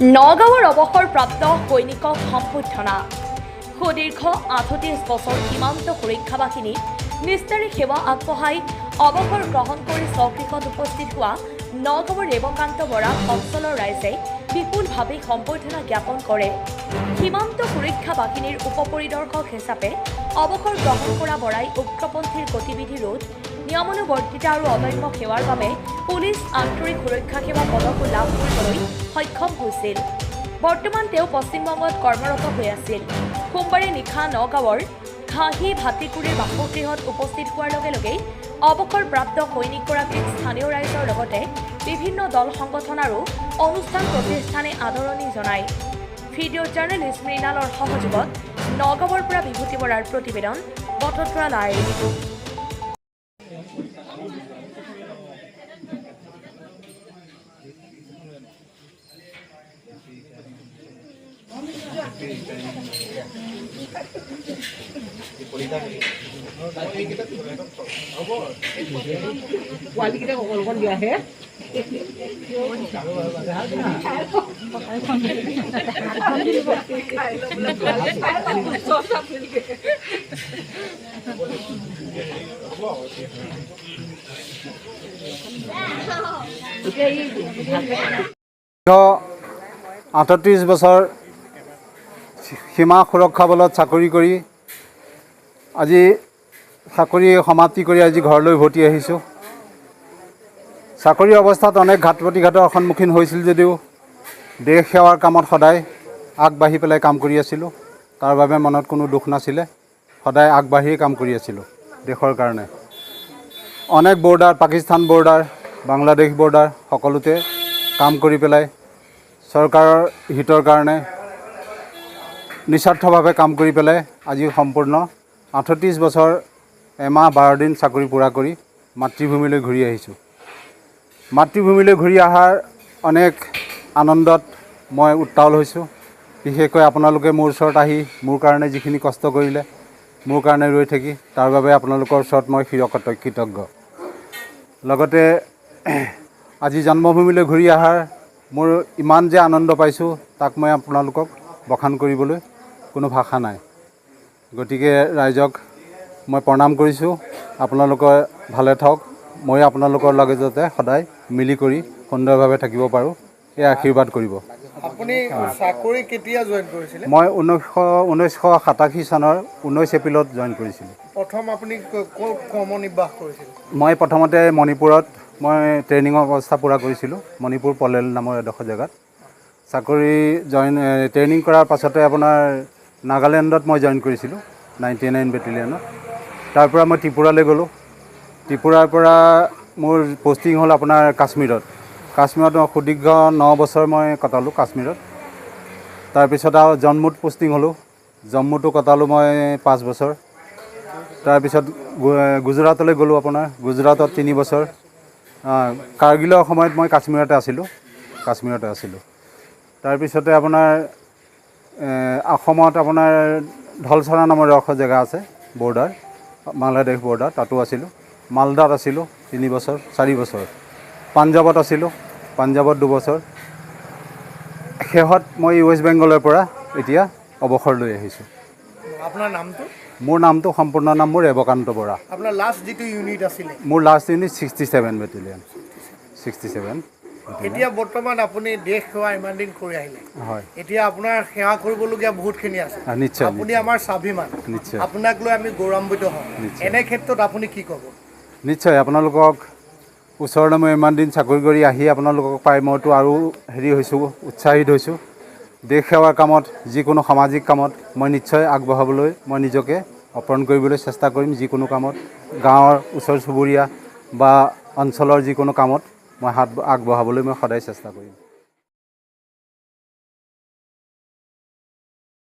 নগাঁৱৰ অৱসৰপ্ৰাপ্ত সৈনিকক সম্বৰ্ধনা। সুদীৰ্ঘ ৩৮ বছৰ সীমান্ত সুৰক্ষা বাহিনীত নিষ্ঠাৰে সেৱা আগবঢ়াই অৱসৰ গ্ৰহণ কৰি স্বগৃহত উপস্থিত হোৱা নগাঁৱৰ ৰেৱকান্ত বৰাক অঞ্চলৰ ৰাইজে বিপুলভাৱে সম্বৰ্ধনা জ্ঞাপন কৰে। সীমান্ত সুৰক্ষা বাহিনীৰ উপ পৰিদৰ্শক হিচাপে অৱসৰ গ্ৰহণ কৰা বৰাই উগ্ৰপন্থীৰ গতিবিধি ৰোধ, নিয়মানুৱৰ্তিতা আৰু অদম্য সেৱাৰ বাবে পুলিচ আন্তৰিক সুৰক্ষা সেৱা পদকো লাভ কৰিবলৈ সক্ষম হৈছিল। বৰ্তমান তেওঁ পশ্চিমবংগত কৰ্মৰত হৈ আছিল। সোমবাৰে নিশা নগাঁৱৰ ঘাঁহি ভাটিকুৰিৰ বাসগৃহত উপস্থিত হোৱাৰ লগে লগেই অৱসৰপ্ৰাপ্ত সৈনিকগৰাকীক স্থানীয় ৰাইজৰ লগতে বিভিন্ন দল সংগঠন আৰু অনুষ্ঠান প্ৰতিষ্ঠানে আদৰণি জনায়। ভিডিঅ' জাৰ্নেলিষ্ট মৃণালৰ সহযোগত নগাঁৱৰ পৰা বিভূতি বৰাৰ প্ৰতিবেদন, বটদ্ৰা লাইভ। পোৱালিকেইটাক অকণ দিয়া হে আঠত্ৰিছ বছৰ সীমা সুৰক্ষা বলত চাকৰি কৰি আজি চাকৰি সমাপ্তি কৰি আজি ঘৰলৈ উভতি আহিছোঁ। চাকৰি অৱস্থাত অনেক ঘাত প্ৰতিঘাতৰ সন্মুখীন হৈছিল যদিও দেশ সেৱাৰ কামত সদায় আগবাঢ়ি পেলাই কাম কৰি আছিলোঁ। তাৰ বাবে মনত কোনো দুখ নাছিলে, সদায় আগবাঢ়িয়ে কাম কৰি আছিলোঁ দেশৰ কাৰণে। অনেক border, Pakistan border, Bangladesh border সকলোতে কাম কৰি পেলাই চৰকাৰৰ হিতৰ কাৰণে নিস্বাৰ্থভাৱে কাম কৰি পেলাই আজি সম্পূৰ্ণ ৩৮ বছৰ এমাহ 12 দিন চাকৰি পূৰা কৰি মাতৃভূমিলৈ ঘূৰি আহিছোঁ। মাতৃভূমিলৈ ঘূৰি অহাৰ অনেক আনন্দত মই উত্তাল হৈছোঁ। বিশেষকৈ আপোনালোকে মোৰ ওচৰত আহি মোৰ কাৰণে যিখিনি কষ্ট কৰিলে, মোৰ কাৰণে ৰৈ থাকি, তাৰ বাবে আপোনালোকৰ ওচৰত মই চিৰকৃতজ্ঞ। লগতে আজি জন্মভূমিলৈ ঘূৰি অহাৰ মোৰ ইমান যে আনন্দ পাইছোঁ তাক মই আপোনালোকক বখান কৰিবলৈ কোনো ভাষা নাই। গতিকে ৰাইজক মই প্ৰণাম কৰিছোঁ। আপোনালোকে ভালে থাকক, মই আপোনালোকৰ লগত যাতে সদায় মিলি কৰি সুন্দৰভাৱে থাকিব পাৰোঁ, এই আশীৰ্বাদ কৰিব। আপুনি চাকৰি কেতিয়া জইন কৰিছিলে? মই 1987 চনৰ 19 এপ্ৰিলত জইন কৰিছিলোঁ। প্ৰথম আপুনি ক'ত কৰ্ম নিৰ্বাহ কৰিছিল? মই প্ৰথমতে মণিপুৰত মই ট্ৰেইনিঙৰ অৱস্থা পূৰা কৰিছিলোঁ। মণিপুৰ পলেল নামৰ এডোখৰ জেগাত চাকৰি ট্ৰেইনিং কৰাৰ পাছতে আপোনাৰ নাগালেণ্ডত মই জইন কৰিছিলোঁ 99 বেটেলিয়নত। তাৰ পৰা মই ত্ৰিপুৰালৈ গ'লোঁ। ত্ৰিপুৰাৰ পৰা মোৰ পষ্টিং হ'ল আপোনাৰ কাশ্মীৰত। কাশ্মীৰত সুদীৰ্ঘ 9 বছৰ মই কটালোঁ কাশ্মীৰত। তাৰপিছত আৰু জম্মুত পষ্টিং হ'লোঁ। জম্মুতো কটালোঁ মই 5 বছৰ। তাৰপিছত গুজৰাটলৈ গ'লোঁ আপোনাৰ, গুজৰাটত 3 বছৰ। কাৰ্গিলৰ সময়ত মই কাশ্মীৰতে আছিলোঁ। তাৰপিছতে আপোনাৰ অসমত আপোনাৰ ঢলচৰা নামৰ এডোখৰ জেগা আছে বৰ্ডাৰ, বাংলাদেশ বৰ্ডাৰ, তাতো আছিলোঁ। মালদাত আছিলোঁ 3 বছৰ 4 বছৰ। পাঞ্জাৱত আছিলোঁ, পাঞ্জাৱত 2 বছৰ। শেষত মই ৱেষ্ট বেংগলৰ পৰা এতিয়া অৱসৰ লৈ আহিছোঁ। আপোনাৰ নামটো? মোৰ নামটো সম্পূৰ্ণ নাম মোৰ ৰেৱকান্ত বৰা। আপোনাৰ লাষ্ট যিটো ইউনিট আছিলে? মোৰ লাষ্ট ইউনিট 67 বেটেলিয়ন। 67। এতিয়া বৰ্তমান আপুনি দেশ সেৱা ইমান দিন কৰি আহিলে, হয়। এতিয়া আপোনাৰ সেৱা কৰিবলগীয়া বহুতখিনি আছে। নিশ্চয়। আপুনি আমাৰ স্বাভিমান, নিশ্চয়। আপোনাক লৈ আমি গৌৰৱান্বিত হওঁ। এনে ক্ষেত্ৰত আপুনি কি ক'ব? নিশ্চয়, আপোনালোকক ওচৰলৈ মই ইমান দিন চাকৰি কৰি আহি আপোনালোকক পাই মইতো আৰু উৎসাহিত হৈছোঁ। দেশ সেৱাৰ কামত, যিকোনো সামাজিক কামত মই নিশ্চয় আগবঢ়াবলৈ মই নিজকে অৰ্পণ কৰিবলৈ চেষ্টা কৰিম। যিকোনো কামত, গাঁৱৰ ওচৰ চুবুৰীয়া বা অঞ্চলৰ যিকোনো কামত মই হাত আগবঢ়াবলৈ মই সদায় চেষ্টা কৰিম।